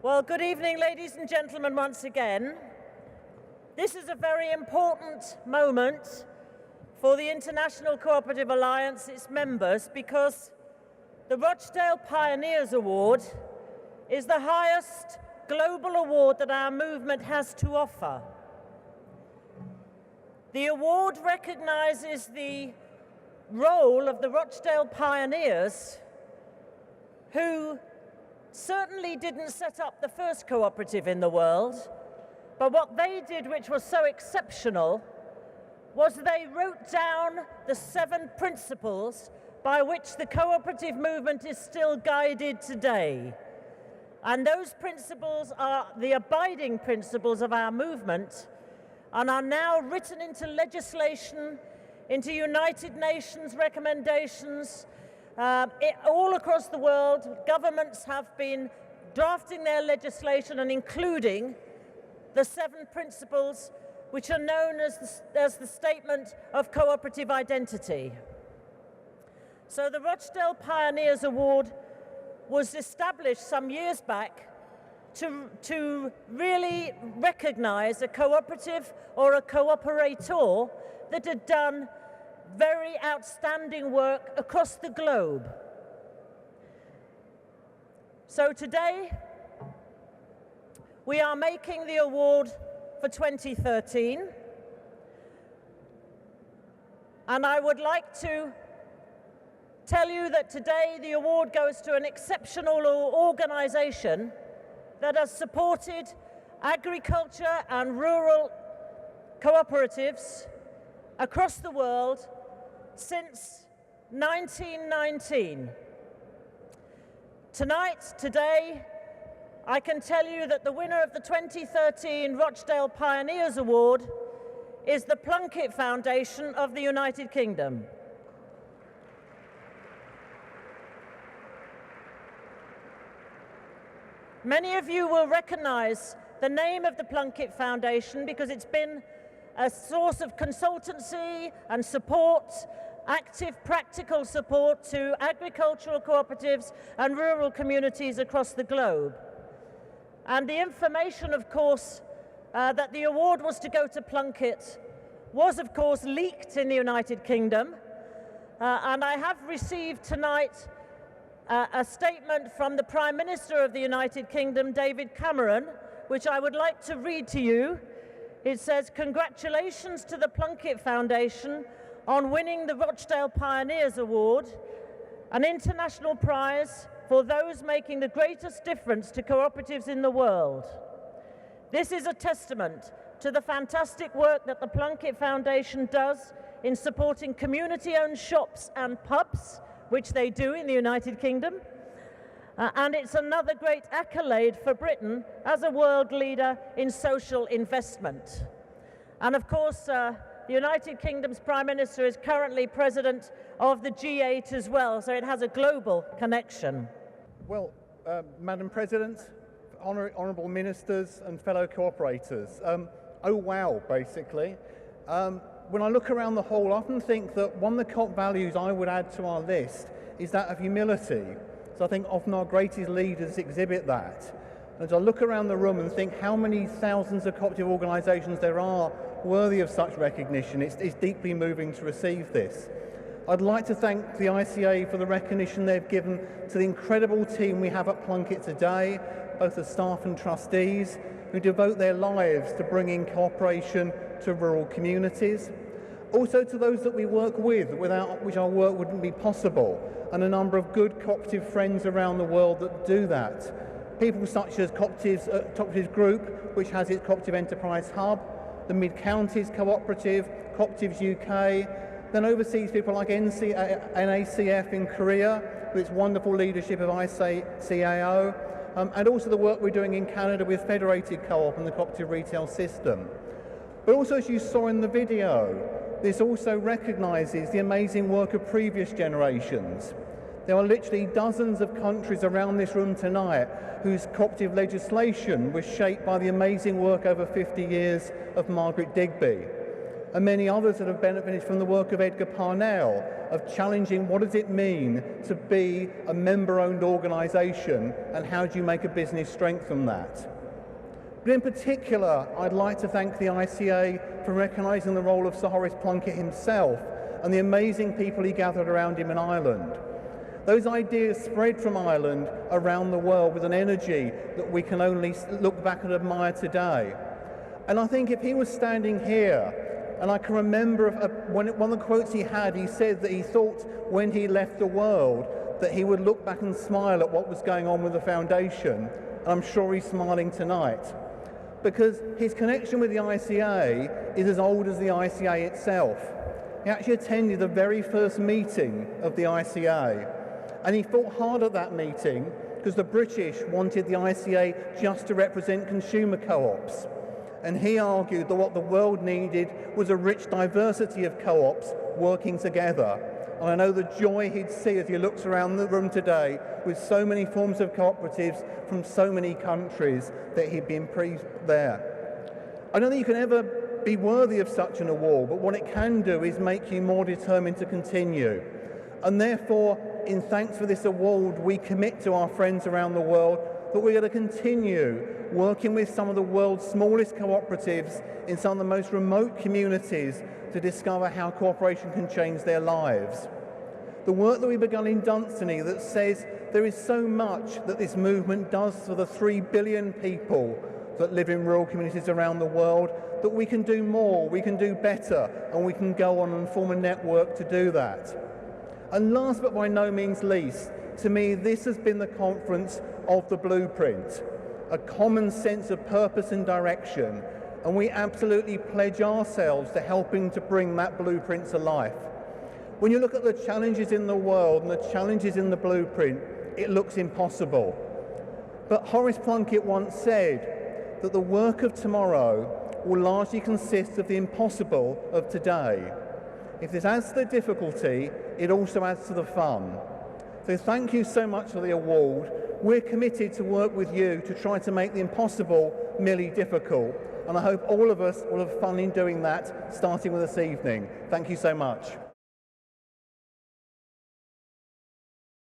Well, good evening, ladies and gentlemen, once again. This is a very important moment for the International Cooperative Alliance, its members, because the Rochdale Pioneers Award is the highest global award that our movement has to offer. The award recognizes the role of the Rochdale pioneers, who certainly didn't set up the first cooperative in the world, but what they did, which was so exceptional, was they wrote down the 7 principles by which the cooperative movement is still guided today. And those principles are the abiding principles of our movement and are now written into legislation, into United Nations recommendations. All across the world, governments have been drafting their legislation and including the 7 principles which are known as the Statement of Cooperative Identity. So the Rochdale Pioneers Award was established some years back to really recognize a cooperative or a cooperator that had done very outstanding work across the globe. So today, we are making the award for 2013, and I would like to tell you that today the award goes to an exceptional organization that has supported agriculture and rural cooperatives across the world since 1919. Today, I can tell you that the winner of the 2013 Rochdale Pioneers Award is the Plunkett Foundation of the United Kingdom. Many of you will recognize the name of the Plunkett Foundation because it's been a source of consultancy and support, active practical support to agricultural cooperatives and rural communities across the globe. And the information, of course, that the award was to go to Plunkett was, of course, leaked in the United Kingdom. And I have received tonight a statement from the Prime Minister of the United Kingdom, David Cameron, which I would like to read to you. It says, "Congratulations to the Plunkett Foundation on winning the Rochdale Pioneers Award, an international prize for those making the greatest difference to cooperatives in the world. This is a testament to the fantastic work that the Plunkett Foundation does in supporting community-owned shops and pubs, which they do in the United Kingdom, and it's another great accolade for Britain as a world leader in social investment." And of course, the United Kingdom's Prime Minister is currently president of the G8 as well, so it has a global connection. Well, Madam President, honourable ministers and fellow cooperators, oh wow, basically. When I look around the hall, I often think that one of the top values I would add to our list is that of humility. So I think often our greatest leaders exhibit that. As I look around the room and think how many thousands of cooperative organisations there are worthy of such recognition, it's deeply moving to receive this. I'd like to thank the ICA for the recognition they've given to the incredible team we have at Plunkett today, both the staff and trustees, who devote their lives to bringing cooperation to rural communities. Also to those that we work with, without which our work wouldn't be possible, and a number of good cooperative friends around the world that do that. People such as Cooperatives Group, which has its Cooperative Enterprise Hub, the Mid-Counties Cooperative, Cooperatives UK, then overseas people like NACF in Korea, with its wonderful leadership of ICAO, and also the work we're doing in Canada with Federated Co-op and the cooperative retail system. But also, as you saw in the video, this also recognises the amazing work of previous generations. There are literally dozens of countries around this room tonight whose cooperative legislation was shaped by the amazing work over 50 years of Margaret Digby. and many others that have benefited from the work of Edgar Parnell, of challenging what does it mean to be a member-owned organisation and how do you make a business strengthen that. But in particular, I'd like to thank the ICA for recognising the role of Sir Horace Plunkett himself and the amazing people he gathered around him in Ireland. Those ideas spread from Ireland around the world with an energy that we can only look back and admire today. And I think if he was standing here, and I can remember one of the quotes he had, he said that he thought when he left the world that he would look back and smile at what was going on with the foundation. And I'm sure he's smiling tonight, because his connection with the ICA is as old as the ICA itself. He actually attended the very first meeting of the ICA, and he fought hard at that meeting because the British wanted the ICA just to represent consumer co-ops. And he argued that what the world needed was a rich diversity of co-ops working together. And I know the joy he'd see as he looks around the room today with so many forms of cooperatives from so many countries that he'd been there. I don't think you can ever be worthy of such an award, but what it can do is make you more determined to continue. And therefore, in thanks for this award, we commit to our friends around the world that we're going to continue working with some of the world's smallest cooperatives in some of the most remote communities to discover how cooperation can change their lives. The work that we've begun in Dunsany that says there is so much that this movement does for the 3 billion people that live in rural communities around the world, that we can do more, we can do better, and we can go on and form a network to do that. And last but by no means least, to me, this has been the conference of the blueprint, a common sense of purpose and direction, and we absolutely pledge ourselves to helping to bring that blueprint to life. When you look at the challenges in the world and the challenges in the blueprint, it looks impossible. But Horace Plunkett once said that the work of tomorrow will largely consist of the impossible of today. If this adds to the difficulty, it also adds to the fun. So thank you so much for the award. We're committed to work with you to try to make the impossible merely difficult. And I hope all of us will have fun in doing that, starting with this evening. Thank you so much.